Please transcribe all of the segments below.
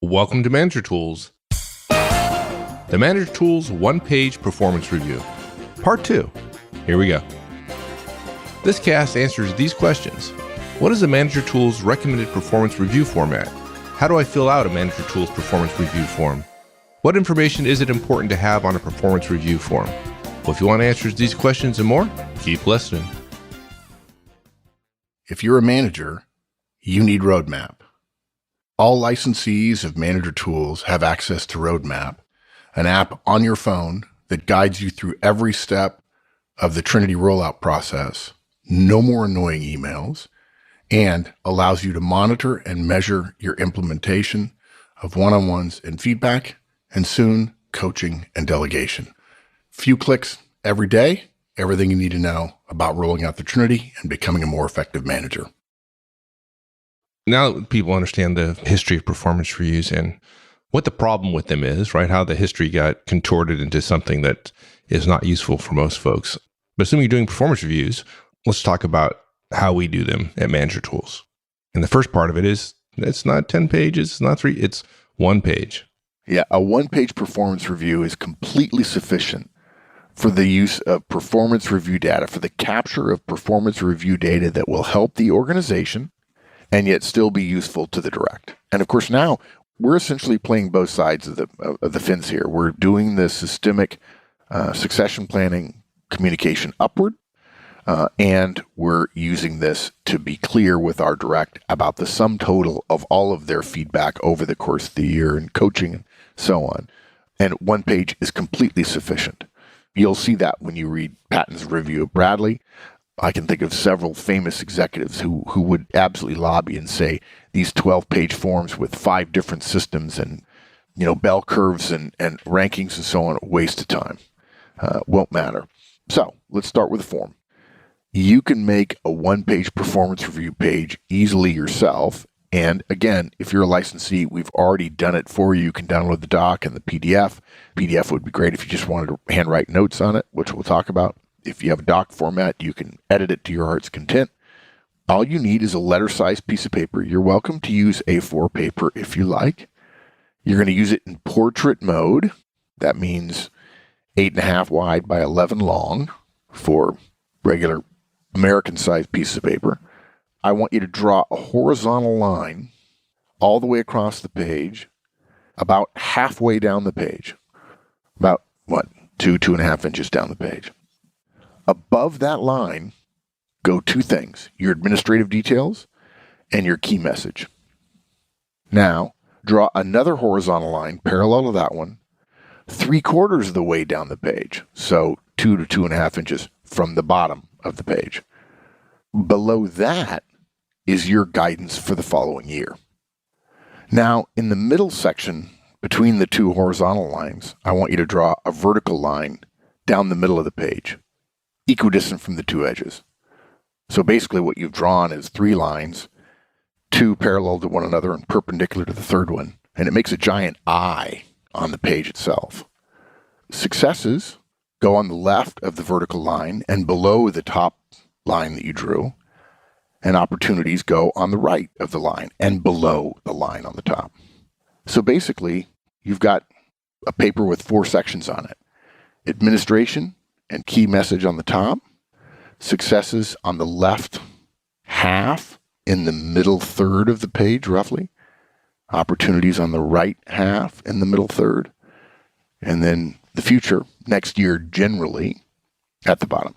Welcome to Manager Tools. The Manager Tools one-page performance review. Part 2. Here we go. This cast answers these questions. What is a Manager Tools recommended performance review format? How do I fill out a Manager Tools performance review form? What information is it important to have on a performance review form? Well, if you want answers to these questions and more, keep listening. If you're a manager, you need Roadmap. All licensees of Manager Tools have access to Roadmap, an app on your phone that guides you through every step of the Trinity rollout process, no more annoying emails, and allows you to monitor and measure your implementation of one-on-ones and feedback, and soon coaching and delegation. Few clicks every day, everything you need to know about rolling out the Trinity and becoming a more effective manager. Now people understand the history of performance reviews and what the problem with them is, right? How the history got contorted into something that is not useful for most folks. But assuming you're doing performance reviews, let's talk about how we do them at Manager Tools. And the first part of it is, it's not 10 pages, it's not 3, it's 1 page. Yeah, a one-page performance review is completely sufficient for the use of performance review data, for the capture of performance review data that will help the organization and yet still be useful to the direct. And of course, now we're essentially playing both sides of the fence here. We're doing the systemic succession planning communication upward, and we're using this to be clear with our direct about the sum total of all of their feedback over the course of the year and coaching and so on. And 1 page is completely sufficient. You'll see that when you read Patton's review of Bradley. I can think of several famous executives who would absolutely lobby and say these 12-page forms with 5 different systems and, bell curves and rankings and so on, a waste of time. Won't matter. So let's start with the form. You can make a 1-page performance review page easily yourself. And again, if you're a licensee, we've already done it for you. You can download the doc and the PDF. PDF would be great if you just wanted to handwrite notes on it, which we'll talk about. If you have a doc format, you can edit it to your heart's content. All you need is a letter-sized piece of paper. You're welcome to use A4 paper if you like. You're going to use it in portrait mode. That means 8.5 wide by 11 long for regular American-sized piece of paper. I want you to draw a horizontal line all the way across the page, about halfway down the page. About, 2.5 inches down the page. Above that line, go 2 things, your administrative details and your key message. Now, draw another horizontal line parallel to that one, 3/4 of the way down the page, so 2 to 2.5 inches from the bottom of the page. Below that is your guidance for the following year. Now, in the middle section between the 2 horizontal lines, I want you to draw a vertical line down the middle of the page, equidistant from the 2 edges. So basically what you've drawn is 3 lines, 2 parallel to one another and perpendicular to the third one, and it makes a giant eye on the page itself. Successes go on the left of the vertical line and below the top line that you drew, and opportunities go on the right of the line and below the line on the top. So basically, you've got a paper with 4 sections on it. Administration and key message on the top, successes on the left half in the middle third of the page, roughly, opportunities on the right half in the middle third, and then the future, next year generally, at the bottom.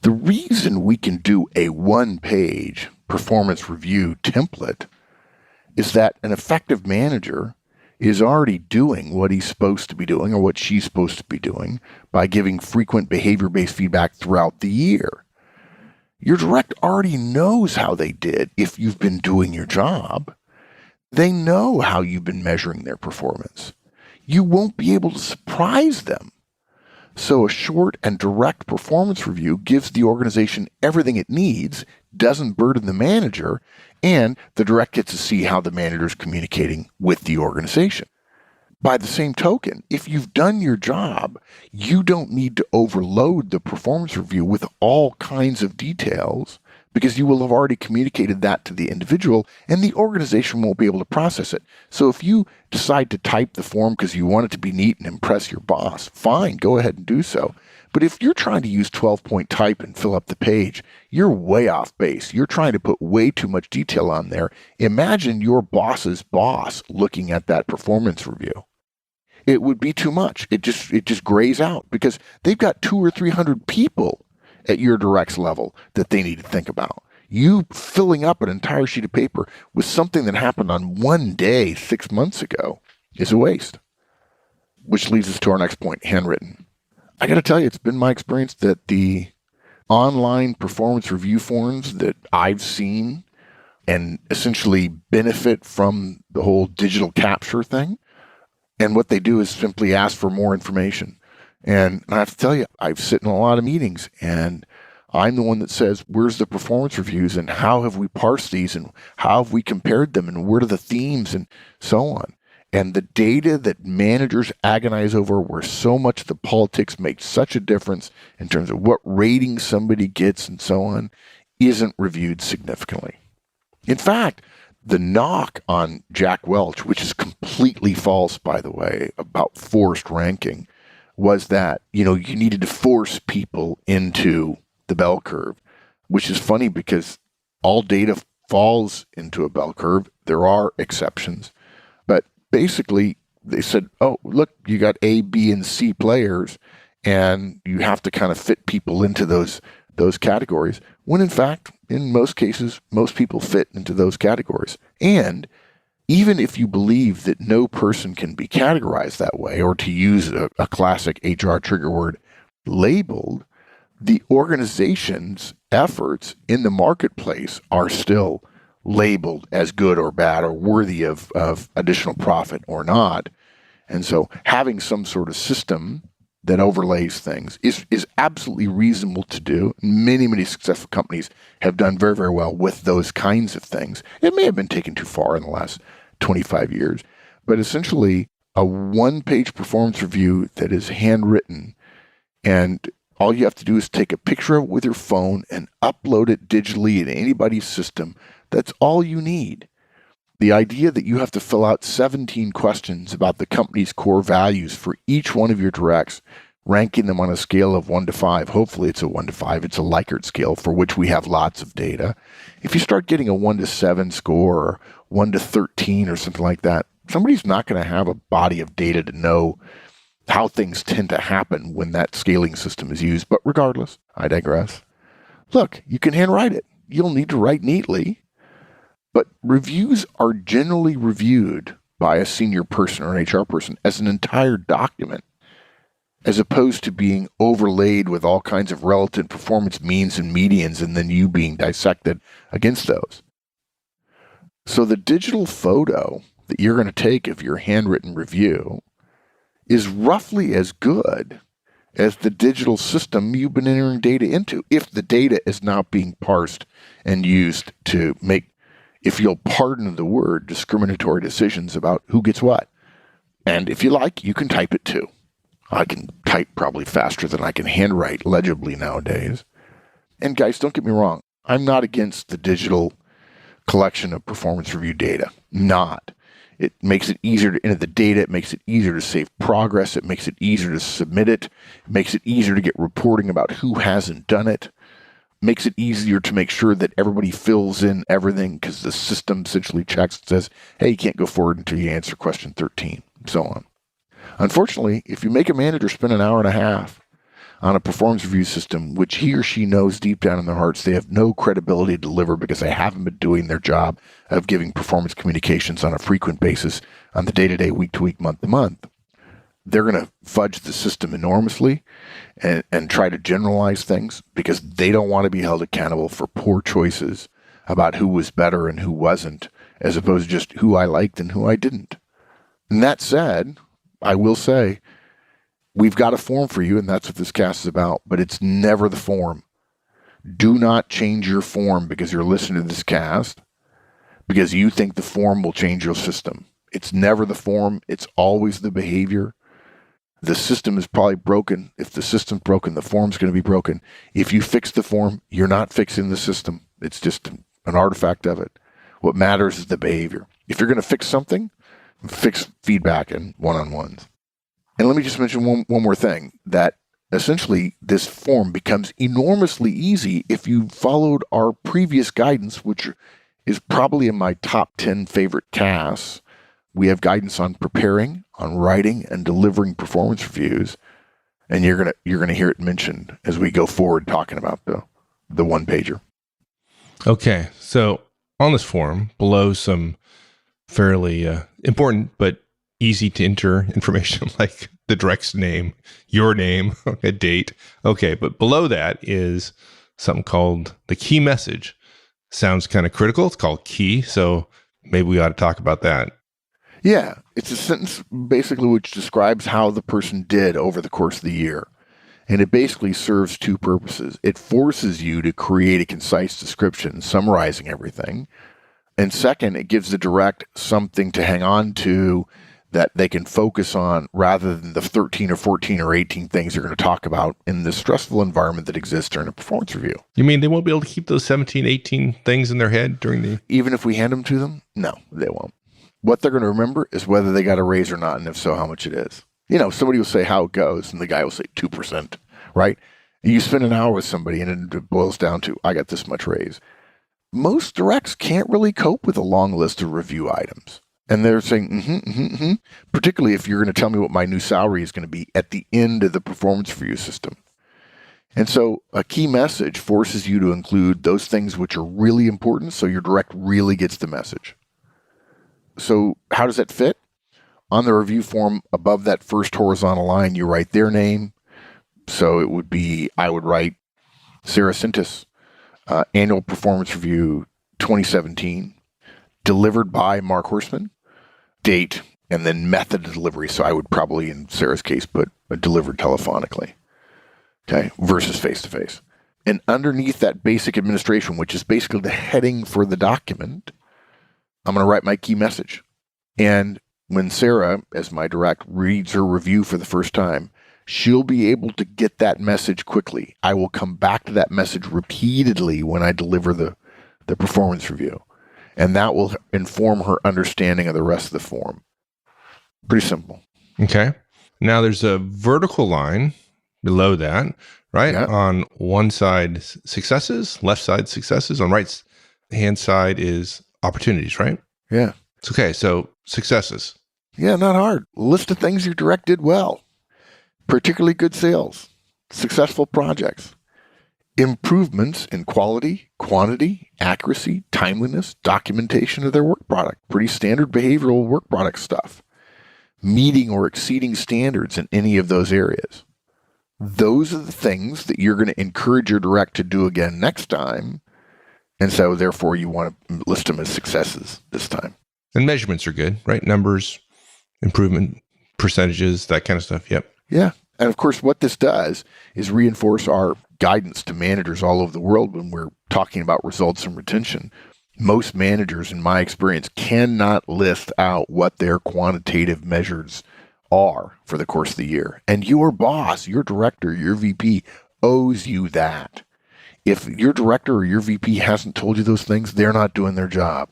The reason we can do a 1-page performance review template is that an effective manager is already doing what he's supposed to be doing or what she's supposed to be doing by giving frequent behavior-based feedback throughout the year. Your direct already knows how they did if you've been doing your job. They know how you've been measuring their performance. You won't be able to surprise them. So a short and direct performance review gives the organization everything it needs, doesn't burden the manager, and the direct gets to see how the manager is communicating with the organization. By the same token, if you've done your job, you don't need to overload the performance review with all kinds of details because you will have already communicated that to the individual and the organization won't be able to process it. So if you decide to type the form because you want it to be neat and impress your boss, fine, go ahead and do so. But if you're trying to use 12-point type and fill up the page, you're way off base. You're trying to put way too much detail on there. Imagine your boss's boss looking at that performance review. It would be too much. It just grays out because they've got 200 or 300 people at your directs level that they need to think about. You filling up an entire sheet of paper with something that happened on one day 6 months ago is a waste. Which leads us to our next point, handwritten. I got to tell you, it's been my experience that the online performance review forms that I've seen and essentially benefit from the whole digital capture thing, and what they do is simply ask for more information. And I have to tell you, I've sit in a lot of meetings and I'm the one that says, where's the performance reviews and how have we parsed these and how have we compared them and what are the themes and so on. And the data that managers agonize over, where so much of the politics makes such a difference in terms of what rating somebody gets and so on, isn't reviewed significantly. In fact, the knock on Jack Welch, which is completely false, by the way, about forced ranking, was that, you needed to force people into the bell curve, which is funny because all data falls into a bell curve. There are exceptions. But basically, they said, oh, look, you got A, B, and C players, and you have to kind of fit people into those categories, when in fact, in most cases, most people fit into those categories. And even if you believe that no person can be categorized that way, or to use a classic HR trigger word, labeled, the organization's efforts in the marketplace are still labeled as good or bad or worthy of additional profit or not. And so having some sort of system that overlays things is absolutely reasonable to do. Many, many successful companies have done very, very well with those kinds of things. It may have been taken too far in the last 25 years, but essentially a one-page performance review that is handwritten, and all you have to do is take a picture of it with your phone and upload it digitally in anybody's system. That's all you need. The idea that you have to fill out 17 questions about the company's core values for each one of your directs, ranking them on a scale of 1 to 5. Hopefully it's a 1 to 5. It's a Likert scale for which we have lots of data. If you start getting a 1 to 7 score or 1 to 13 or something like that, somebody's not going to have a body of data to know how things tend to happen when that scaling system is used. But regardless, I digress. Look, you can handwrite it. You'll need to write neatly. But reviews are generally reviewed by a senior person or an HR person as an entire document, as opposed to being overlaid with all kinds of relative performance means and medians and then you being dissected against those. So the digital photo that you're going to take of your handwritten review is roughly as good as the digital system you've been entering data into, if the data is not being parsed and used to make, if you'll pardon the word, discriminatory decisions about who gets what. And if you like, you can type it too. I can type probably faster than I can handwrite legibly nowadays. And guys, don't get me wrong. I'm not against the digital collection of performance review data. Not. It makes it easier to enter the data. It makes it easier to save progress. It makes it easier to submit it. It makes it easier to get reporting about who hasn't done it. Makes it easier to make sure that everybody fills in everything because the system essentially checks and says, hey, you can't go forward until you answer question 13, and so on. Unfortunately, if you make a manager spend an hour and a half on a performance review system, which he or she knows deep down in their hearts they have no credibility to deliver because they haven't been doing their job of giving performance communications on a frequent basis on the day-to-day, week-to-week, month-to-month, they're going to fudge the system enormously and try to generalize things because they don't want to be held accountable for poor choices about who was better and who wasn't, as opposed to just who I liked and who I didn't. And that said, I will say, we've got a form for you, and that's what this cast is about, but it's never the form. Do not change your form because you're listening to this cast, because you think the form will change your system. It's never the form. It's always the behavior. The system is probably broken. If the system's broken, the form's going to be broken. If you fix the form, you're not fixing the system. It's just an artifact of it. What matters is the behavior. If you're going to fix something, fix feedback and one-on-ones. And let me just mention one more thing, that essentially this form becomes enormously easy if you followed our previous guidance, which is probably in my top 10 favorite casts. We have guidance on preparing, on writing, and delivering performance reviews. And you're gonna hear it mentioned as we go forward talking about the one-pager. Okay, so on this form, below some fairly important but easy to enter information like the direct's name, your name, a date. Okay, but below that is something called the key message. Sounds kind of critical. It's called key, so maybe we ought to talk about that. Yeah, it's a sentence basically which describes how the person did over the course of the year. And it basically serves two purposes. It forces you to create a concise description summarizing everything. And second, it gives the direct something to hang on to that they can focus on rather than the 13 or 14 or 18 things you're going to talk about in the stressful environment that exists during a performance review. You mean they won't be able to keep those 17, 18 things in their head during the... Even if we hand them to them? No, they won't. What they're going to remember is whether they got a raise or not, and if so, how much it is. You know, somebody will say how it goes, and the guy will say 2%, right? And you spend an hour with somebody, and it boils down to, I got this much raise. Most directs can't really cope with a long list of review items. And they're saying, particularly if you're going to tell me what my new salary is going to be at the end of the performance review system. And so a key message forces you to include those things which are really important so your direct really gets the message. So how does that fit? On the review form, above that first horizontal line, you write their name. So it would be, I would write Sarah Sintis, Annual Performance Review 2017, delivered by Mark Horstman, date, and then method of delivery. So I would probably, in Sarah's case, put delivered telephonically, okay, versus face-to-face. And underneath that basic administration, which is basically the heading for the document, I'm going to write my key message. And when Sarah, as my direct, reads her review for the first time, she'll be able to get that message quickly. I will come back to that message repeatedly when I deliver the performance review. And that will inform her understanding of the rest of the form. Pretty simple. Okay. Now there's a vertical line below that, right? Yeah. On one side, successes, left side, successes. On right hand side is opportunities, right? Yeah. It's okay. So successes. Yeah, not hard. List of things your direct did well. Particularly good sales, successful projects, improvements in quality, quantity, accuracy, timeliness, documentation of their work product. Pretty standard behavioral work product stuff. Meeting or exceeding standards in any of those areas. Those are the things that you're going to encourage your direct to do again next time. And so therefore you want to list them as successes this time. And measurements are good, right? Numbers, improvement, percentages, that kind of stuff. Yep. Yeah. And of course, what this does is reinforce our guidance to managers all over the world when we're talking about results and retention. Most managers, in my experience, cannot list out what their quantitative measures are for the course of the year. And your boss, your director, your VP owes you that. If your director or your VP hasn't told you those things, they're not doing their job.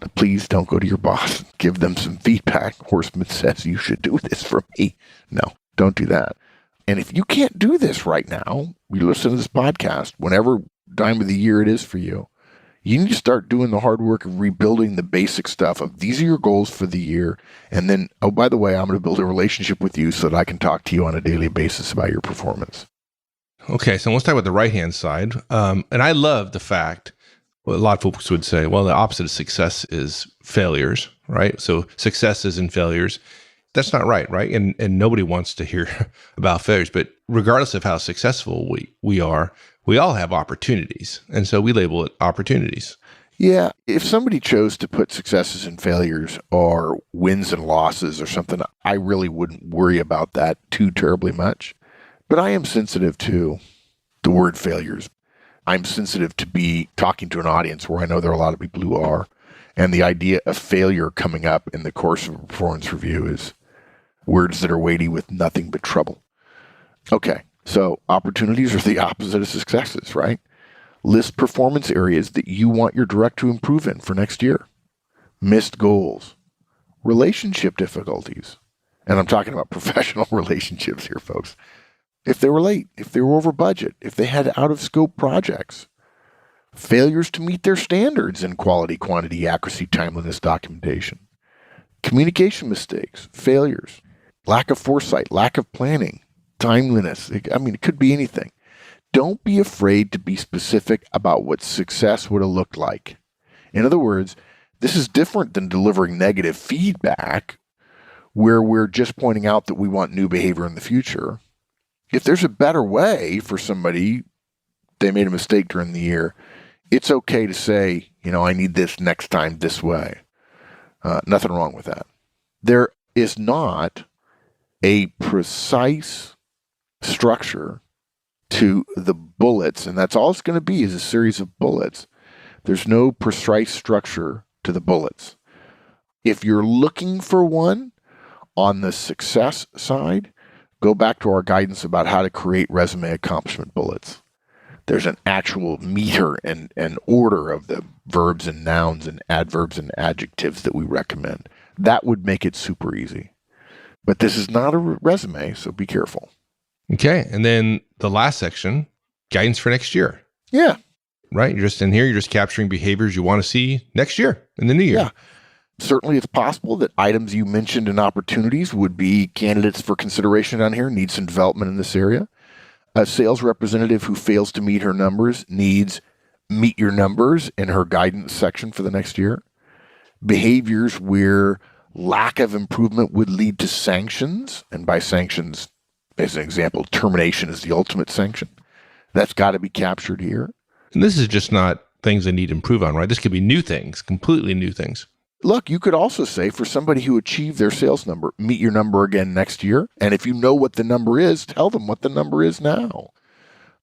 Now, please don't go to your boss. Give them some feedback. Horstman says you should do this for me. No, don't do that. And if you can't do this right now, we listen to this podcast, whenever time of the year it is for you, you need to start doing the hard work of rebuilding the basic stuff of these are your goals for the year. And then, oh, by the way, I'm going to build a relationship with you so that I can talk to you on a daily basis about your performance. Okay, so let's talk about the right-hand side. And I love the fact, well, a lot of folks would say, well, the opposite of success is failures, right? So successes and failures. That's not right? And nobody wants to hear about failures. But regardless of how successful we are, we all have opportunities. And so we label it opportunities. Yeah. If somebody chose to put successes and failures or wins and losses or something, I really wouldn't worry about that too terribly much. But I am sensitive to the word failures. I'm sensitive to be talking to an audience where I know there are a lot of people who are. And the idea of failure coming up in the course of a performance review is words that are weighty with nothing but trouble. Okay, so opportunities are the opposite of successes, right? List performance areas that you want your direct to improve in for next year. Missed goals, relationship difficulties. And I'm talking about professional relationships here, folks. If they were late, if they were over budget, if they had out of scope projects, failures to meet their standards in quality, quantity, accuracy, timeliness, documentation, communication mistakes, failures, lack of foresight, lack of planning, timeliness. It could be anything. Don't be afraid to be specific about what success would have looked like. In other words, this is different than delivering negative feedback where we're just pointing out that we want new behavior in the future. If there's a better way for somebody, they made a mistake during the year, it's okay to say, I need this next time this way. Nothing wrong with that. There is not a precise structure to the bullets, and that's all it's going to be is a series of bullets. There's no precise structure to the bullets. If you're looking for one on the success side, go back to our guidance about how to create resume accomplishment bullets. There's an actual meter and order of the verbs and nouns and adverbs and adjectives that we recommend. That would make it super easy. But this is not a resume, so be careful. Okay. And then the last section, guidance for next year. Yeah. Right? You're just in here, you're just capturing behaviors you want to see next year, in the new year. Yeah. Certainly it's possible that items you mentioned in opportunities would be candidates for consideration down here, need some development in this area. A sales representative who fails to meet her numbers needs meet your numbers in her guidance section for the next year. Behaviors where lack of improvement would lead to sanctions, and by sanctions, as an example, termination is the ultimate sanction. That's got to be captured here. And this is just not things they need to improve on, right? This could be new things, completely new things. Look, you could also say for somebody who achieved their sales number, meet your number again next year. And if you know what the number is, tell them what the number is now.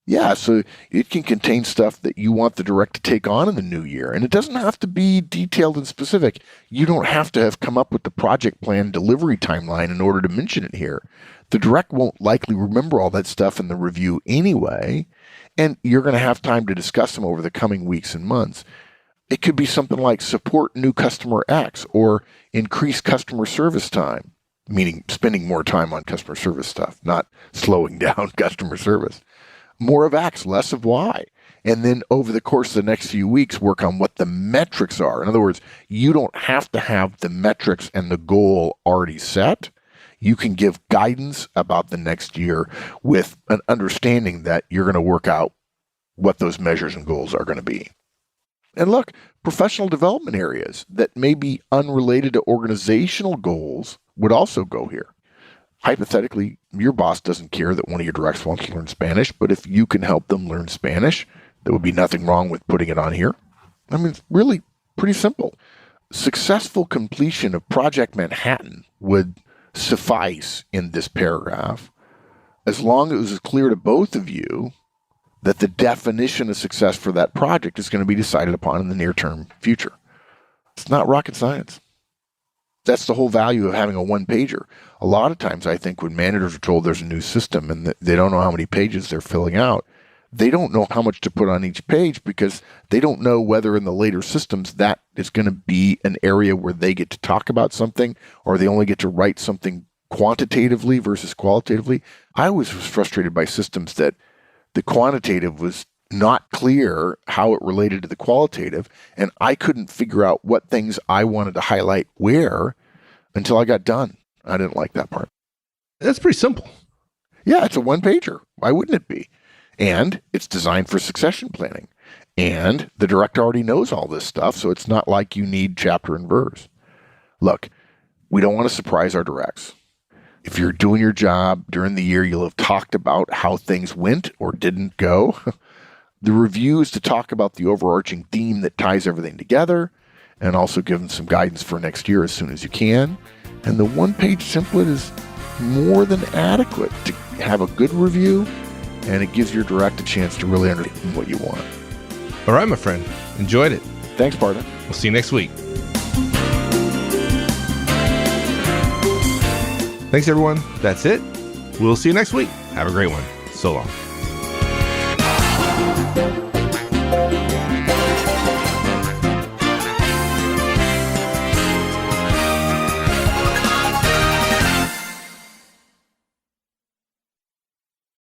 Yeah, so it can contain stuff that you want the direct to take on in the new year. And it doesn't have to be detailed and specific. You don't have to have come up with the project plan delivery timeline in order to mention it here. The direct won't likely remember all that stuff in the review anyway, and you're going to have time to discuss them over the coming weeks and months. It could be something like support new customer X or increase customer service time, meaning spending more time on customer service stuff, not slowing down customer service. More of X, less of Y. And then over the course of the next few weeks, work on what the metrics are. In other words, you don't have to have the metrics and the goal already set. You can give guidance about the next year with an understanding that you're going to work out what those measures and goals are going to be. And look, professional development areas that may be unrelated to organizational goals would also go here. Hypothetically, your boss doesn't care that one of your directs wants to learn Spanish, but if you can help them learn Spanish, there would be nothing wrong with putting it on here. It's really pretty simple. Successful completion of Project Manhattan would suffice in this paragraph as long as it was clear to both of you that the definition of success for that project is going to be decided upon in the near-term future. It's not rocket science. That's the whole value of having a one-pager. A lot of times I think when managers are told there's a new system and they don't know how many pages they're filling out, they don't know how much to put on each page because they don't know whether in the later systems that is going to be an area where they get to talk about something or they only get to write something quantitatively versus qualitatively. I always was frustrated by systems that the quantitative was not clear how it related to the qualitative, and I couldn't figure out what things I wanted to highlight where until I got done. I didn't like that part. That's pretty simple. Yeah, it's a one-pager. Why wouldn't it be? And it's designed for succession planning. And the director already knows all this stuff, so it's not like you need chapter and verse. Look, we don't want to surprise our directs. If you're doing your job during the year, you'll have talked about how things went or didn't go. The review is to talk about the overarching theme that ties everything together and also give them some guidance for next year as soon as you can. And the one-page template is more than adequate to have a good review, and it gives your direct a chance to really understand what you want. All right, my friend. Enjoyed it. Thanks, partner. We'll see you next week. Thanks, everyone. That's it. We'll see you next week. Have a great one. So long.